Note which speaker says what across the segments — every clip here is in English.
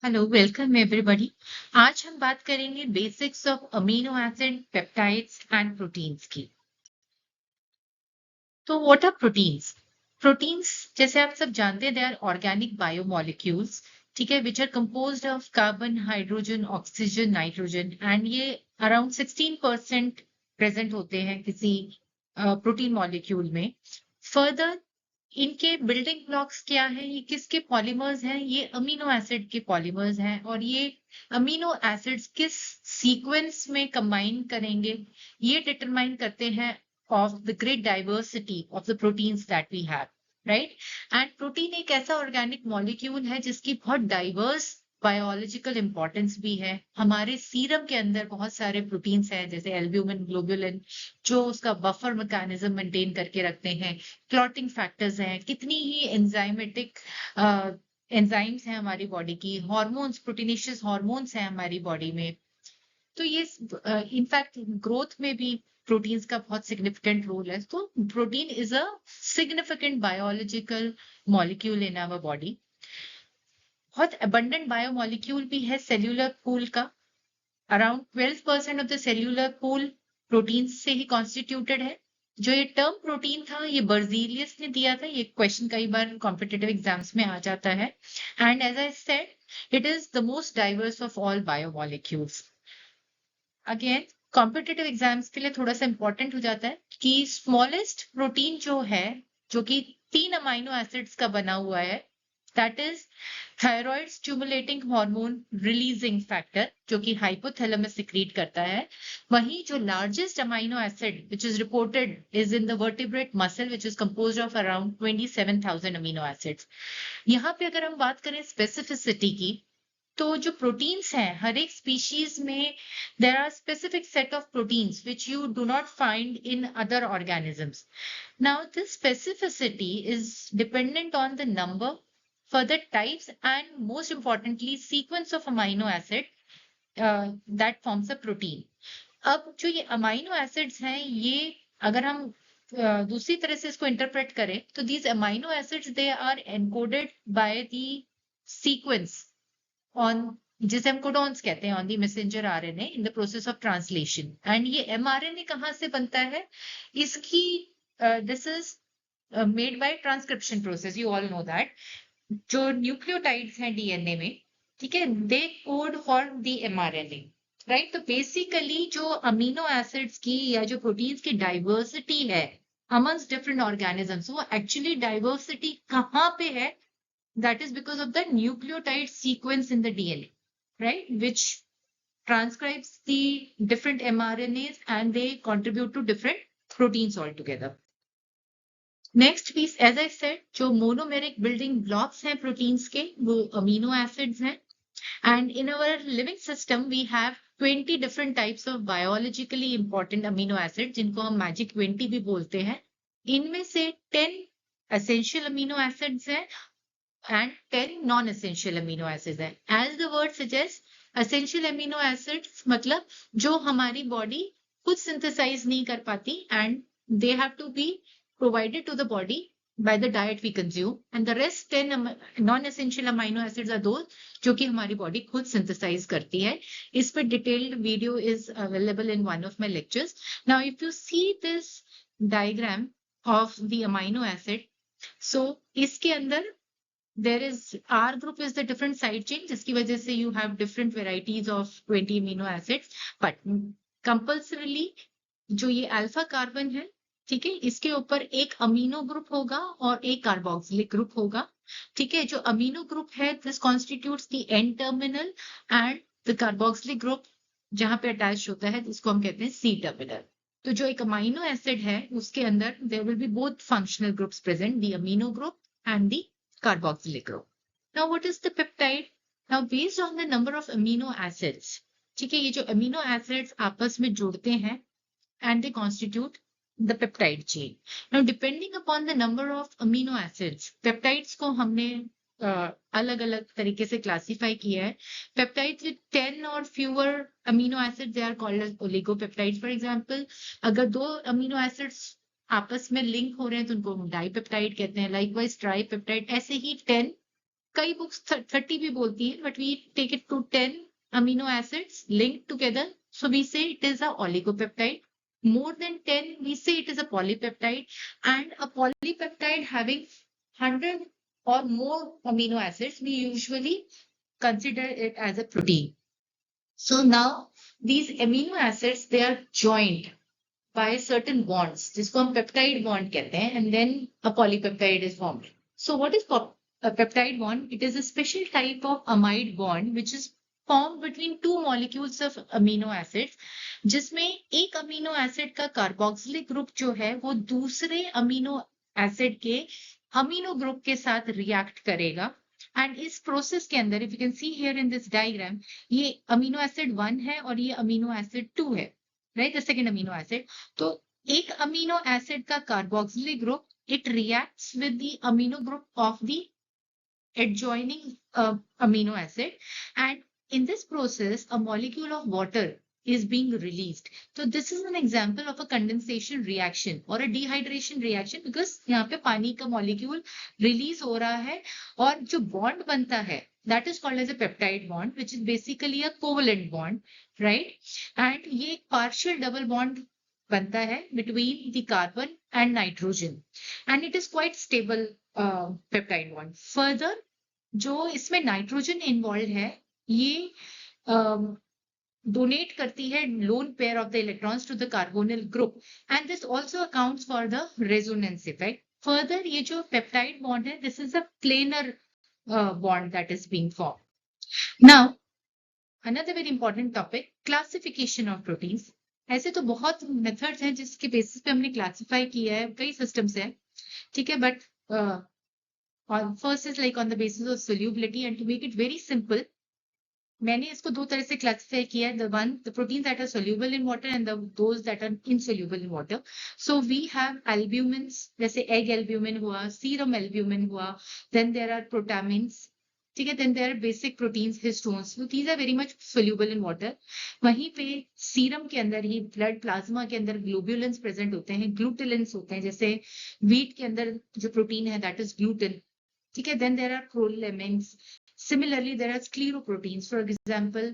Speaker 1: Hello welcome everybody. आज हम बात करेंगे basics of amino acid peptides and proteins की। तो व्हाट आर प्रोटीन्स? प्रोटीन्स जैसे आप सब जानते हैं दे आर ऑर्गेनिक बायोमोलिक्यूल्स, ठीक है, which are composed of carbon, hydrogen, oxygen, nitrogen and ये अराउंड 16% प्रेजेंट होते हैं किसी प्रोटीन मॉलिक्यूल में। फर्दर इनके बिल्डिंग ब्लॉक्स क्या है, ये किसके पॉलीमर्स हैं? ये अमीनो एसिड के पॉलीमर्स हैं और ये अमीनो एसिड्स किस सीक्वेंस में कंबाइन करेंगे ये डिटरमाइन करते हैं of the great diversity of the proteins that we have, right? And protein एक ऐसा ऑर्गेनिक मॉलिक्यूल है जिसकी बहुत डाइवर्स बायोलॉजिकल इंपॉर्टेंस भी है। हमारे सीरम के अंदर बहुत सारे प्रोटीन्स हैं जैसे एल्ब्यूमिन, ग्लोबुलिन, जो उसका बफर मैकेनिज्म मेंटेन करके रखते हैं। क्लॉटिंग फैक्टर्स हैं, कितनी ही एंजाइमेटिक एंजाइम्स हैं हमारी बॉडी की, हार्मोन्स, प्रोटीनेशियस हार्मोन्स हैं हमारी बॉडी में। तो ये इनफैक्ट ग्रोथ में भी प्रोटीन्स का बहुत सिग्निफिकेंट रोल है। तो protein is a significant biological molecule in our body. बहुत अबंडेंट बायोमोलिक्यूल भी है सेल्यूलर पूल का। Around 12% of the cellular pool protein से ही कॉन्स्टिट्यूटेड है। जो ये टर्म प्रोटीन था ये बर्जीलियस ने दिया था। ये क्वेश्चन कई बार कॉम्पिटिटिव एग्जाम्स में आ जाता है। And as I said it is the most diverse of all biomolecules. Again competitive exams के लिए थोड़ा सा इंपॉर्टेंट हो जाता है कि स्मॉलेस्ट प्रोटीन जो है, जो कि 3 अमीनो एसिड्स का बना हुआ है, that is thyroid stimulating hormone releasing factor, जो कि हाइपोथैलेमस सिक्रीट करता है। वहीं जो largest amino acid which is reported is in the vertebrate muscle which is composed of around 27,000 amino acids. यहाँ पे अगर हम बात करें स्पेसिफिसिटी की, तो जो प्रोटीन्स हैं हर एक स्पीशीज में there are specific set of proteins which you do not find in other organisms. Now this specificity is dependent on the number, further types and most importantly sequence of amino acid that forms a protein. अब जो ये amino acids हैं ये अगर हम दूसरी तरह से इसको इंटरप्रेट करें तो these amino acids they are encoded by the sequence on, जिसे हम कोडॉन्स कहते हैं, on the messenger RNA in the process of translation. And ये एमआरएनए कहाँ से बनता है? इसकी this is made by transcription process, you all know that. जो न्यूक्लियोटाइड्स हैं डीएनए में, ठीक है, they code for the mRNA, right? तो बेसिकली जो अमीनो एसिड्स की या जो प्रोटीन्स की डाइवर्सिटी है अमंग्स डिफरेंट ऑर्गेनिजम्स, वो एक्चुअली डाइवर्सिटी कहाँ पे है? That is because of the nucleotide sequence in the DNA, right? Which transcribes the different mRNAs and they contribute to different proteins altogether. Next piece, as I said, जो monomeric building blocks हैं proteins के, वो amino acids हैं. And in our living system, we have 20 different types of biologically important amino acids, जिनको हम magic 20 भी बोलते हैं। इनमें से 10 essential amino acids हैं and 10 non-essential amino acids हैं। As the word suggests, essential amino acids मतलब जो हमारी body खुद synthesize नहीं कर पाती and they have to be provided to the body by the diet we consume, and the rest 10 non-essential amino acids are those जो कि हमारी body खुद synthesize करती है। इस पर detailed video is available in one of my lectures. Now if you see this diagram of the amino acid, so इसके अंदर there is R group is the different side chain, जिसकी वजह से you have different varieties of 20 amino acids, but compulsorily जो ये alpha carbon है, ठीक है, इसके ऊपर एक अमीनो ग्रुप होगा और एक कार्बोक्सिलिक ग्रुप होगा, ठीक है। जो अमीनो ग्रुप है this constitutes the N terminal end the carboxylic group जहां पे अटैच होता है जिसको हम कहते हैं सी टर्मिनल। तो जो एक अमीनो एसिड है उसके अंदर there will be both functional groups present, the amino group and the carboxylic group. Now, what is the peptide? Now, based on the number of amino acids, ठीक है, ये जो amino acids आपस में जुड़ते हैं and they constitute the peptide chain. Now, depending upon the number of amino acids, peptides को हमने अलग अलग तरीके से क्लासिफाई किया है। पेप्टाइड्स विद 10 और fewer amino acid they are called as oligopeptides. For example, अगर 2 अमीनो एसिड्स आपस में लिंक हो रहे हैं तो उनको डाइपेप्टाइड कहते हैं। लाइकवाइज ट्राइपेप्टाइड, ऐसे ही 10 कई बुक्स 30 भी बोलती है, but we take it to 10 amino acids linked together. So we say it is a oligopeptide. More than 10, we say it is a polypeptide. And a polypeptide having 100 or more amino acids, we usually consider it as a protein. So now these amino acids, they are joined by certain bonds, जिसको हम peptide bond कहते हैं, and then a polypeptide is formed. So what is a peptide bond? It is a special type of amide bond which is formed between two molecules of amino acids, जिसमें एक amino acid का carboxylic group जो है वो दूसरे amino acid के amino group के साथ react करेगा. एंड इस प्रोसेस के अंदर, if you can see here in this diagram, ये अमीनो एसिड 1 है और ये अमीनो एसिड 2 है, right, the second amino acid. तो एक अमीनो एसिड का carboxylic group, it reacts with the amino group of the adjoining amino acid, and in this process a molecule of water is being released. So this is an example of a condensation reaction or a dehydration reaction, because यहाँ पे पानी का molecule release हो रहा है और जो bond बनता है that is called as a peptide bond, which is basically a covalent bond, right? And ये एक partial double bond बनता है between the carbon and nitrogen, and it is quite stable peptide bond. Further, जो इसमें nitrogen involve है, ये donate करती है lone pair of the electrons to the carbonyl group, and this also accounts for the resonance effect. Further, ये जो peptide bond है, this is a planar bond that is being formed. Now another very important topic, classification of proteins. ऐसे तो बहुत methods हैं जिसके basis पे हमने क्लासिफाई किया है, कई सिस्टम्स हैं, ठीक है, but first is like on the basis of solubility, and to make it very simple, मैंने इसको दो तरह से क्लासिफाई किया है, the proteins that are soluble in water and those that are insoluble in water. So we have albumins, जैसे egg albumin हुआ, serum albumin हुआ, then there are protamins, ठीक है, then there are basic proteins, histones. So these are very much soluble in water. वहीं पे serum के अंदर ही, blood plasma के अंदर ग्लोब्यूलिन्स प्रेजेंट होते हैं, ग्लूटिलिन्स होते हैं, जैसे वीट के अंदर जो प्रोटीन है दैट इज ग्लूटिन, ठीक है. Then there are prolamins. Similarly, there are scleroproteins. For example,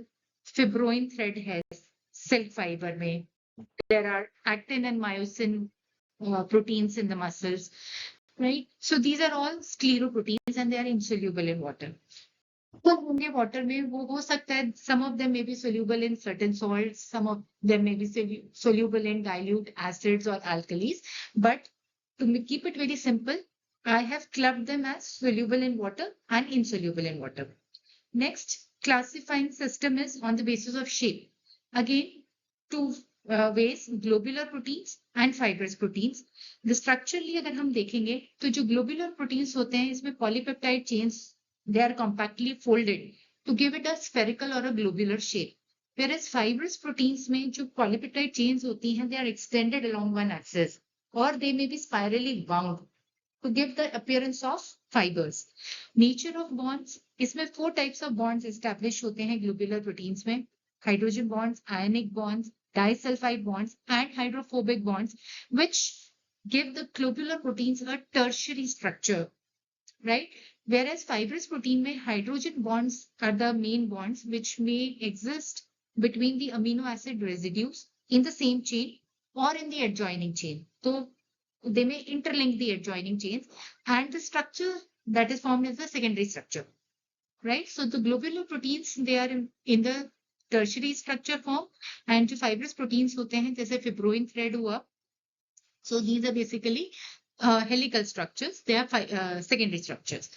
Speaker 1: fibroin thread है silk fiber में. There are actin and myosin proteins in the muscles, right? So these are all scleroproteins and they are insoluble in water. तो होंगे water में, वो हो सकता है, some of them may be soluble in certain salts, some of them may be soluble in dilute acids or alkalis, but to keep it very simple, I have clubbed them as soluble in water and insoluble in water. Next classifying system is on the basis of shape. Again, two ways, globular proteins and fibrous proteins. The structurally अगर हम देखेंगे तो जो globular proteins होते हैं, इसमें polypeptide chains, they are compactly folded to give it a spherical or a globular shape. Whereas fibrous proteins में जो polypeptide chains होती हैं, they are extended along one axis or they may be spirally wound to give the appearance of fibers. Nature of bonds, इसमें 4 types of bonds establish होते हैं globular proteins में: hydrogen bonds, ionic bonds, disulfide bonds, and hydrophobic bonds, which give the globular proteins a tertiary structure, right? Whereas fibrous protein में hydrogen bonds are the main bonds which may exist between the amino acid residues in the same chain or in the adjoining chain. So they may interlink the adjoining chains, and the structure that is formed is the secondary structure, right? So the globular proteins, they are in the tertiary structure form, and जो fibrous proteins होते हैं, जैसे fibroin thread हुआ, so these are basically helical structures, they are secondary structures.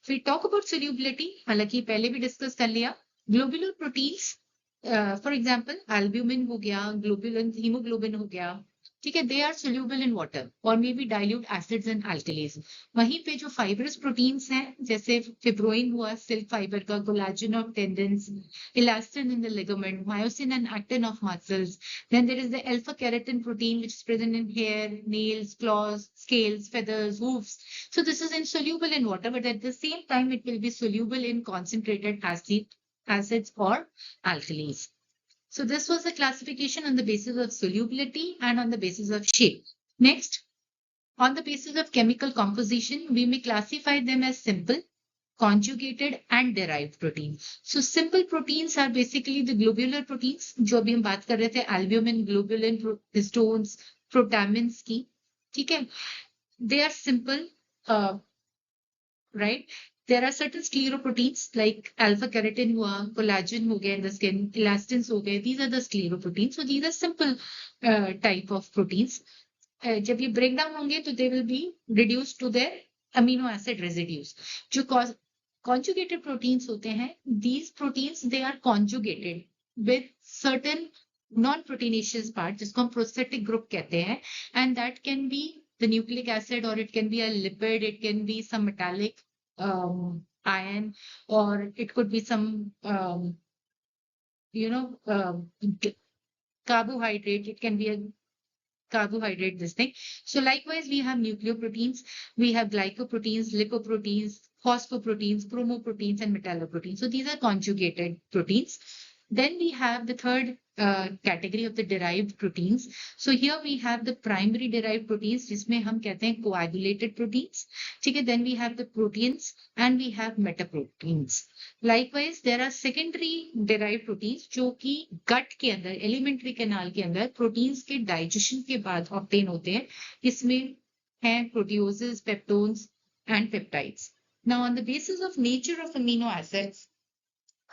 Speaker 1: If we talk about solubility, हालांकि पहले भी discuss कर लिया, globular proteins, for example, albumin हो गया, globulin, hemoglobin हो गया, ठीक है, they are soluble in water or maybe dilute acids and alkalis. वहीं पे जो fibrous proteins हैं, जैसे fibroin हुआ, silk fiber का, collagen of tendons, elastin in the ligament, myosin and actin of muscles. Then there is the alpha keratin protein which is present in hair, nails, claws, scales, feathers, hooves. So this is insoluble in water, but at the same time it will be soluble in concentrated acids or alkalis. So this was the classification on the basis of solubility and on the basis of shape. Next, on the basis of chemical composition, we may classify them as simple, conjugated and derived protein. So simple proteins are basically the globular proteins, जो अभी हम बात कर रहे थे, albumin, globulin, histones, protamins की, ठीक है? They are simple, right? There are certain scleroproteins like alpha keratin hua, collagen ho gaya in the skin, elastins ho gaye. These are the scleroproteins. So these are simple type of proteins. जब ये break down होंगे तो they will be reduced to their amino acid residues. जो conjugated proteins होते हैं, these proteins they are conjugated with certain non-proteinaceous part जिसको हम prosthetic group कहते हैं, and that can be the nucleic acid, or it can be a lipid, it can be some metallic ion, or it could be some carbohydrate. It can be a carbohydrate, this thing. So likewise, we have nucleoproteins, we have glycoproteins, lipoproteins, phosphoproteins, chromoproteins, and metalloproteins. So these are conjugated proteins. Then we have the third category of the derived proteins. So here we have the primary derived proteins, जिसमें हम कहते हैं coagulated proteins. ठीक है? Then we have the proteins and we have metaproteins. Likewise, there are secondary derived proteins जो कि gut के अंदर, alimentary canal के अंदर proteins के digestion के बाद obtain होते हैं. इसमें हैं proteoses, peptones, and peptides. Now, on the basis of nature of amino acids,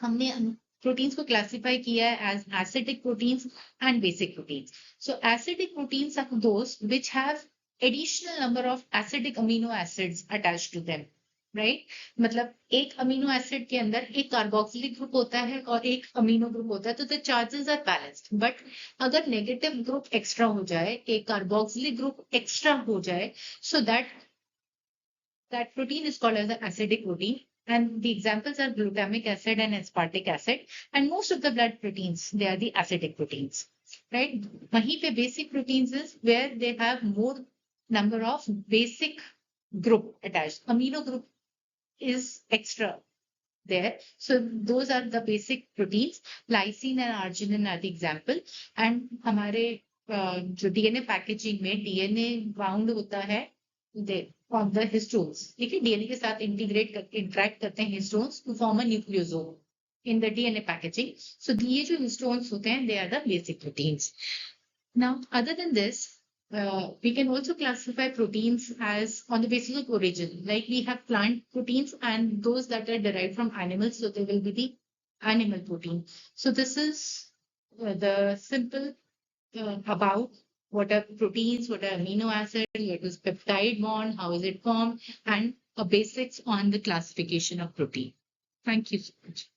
Speaker 1: हमने proteins को classify किया है as acidic proteins and basic proteins. So acidic proteins are those which have additional number of acidic amino acids attached to them, right? मतलब एक amino acid के अंदर एक carboxylic group होता है और एक amino group होता है, तो the charges are balanced. But अगर negative group extra हो जाए, एक carboxylic group extra हो जाए, so that protein is called as an acidic protein. And the examples are glutamic acid and aspartic acid. And most of the blood proteins, they are the acidic proteins, right? वहीं पे basic proteins is where they have more number of basic group attached. Amino group is extra there. So those are the basic proteins. Lysine and arginine are the example. And हमारे जो DNA packaging में DNA bound होता है on the histones. ठीक है? DNA के साथ interact करते हैं histones to form a nucleosome in the DNA packaging. So ये जो histones होते हैं, they are the basic proteins. Now, other than this, we can also classify proteins as on the basis of origin. Like we have plant proteins and those that are derived from animals, so they will be the animal protein. So this is the simple about what are proteins, what are amino acids, what is peptide bond, how is it formed, and basics on the classification of protein. Thank you so much.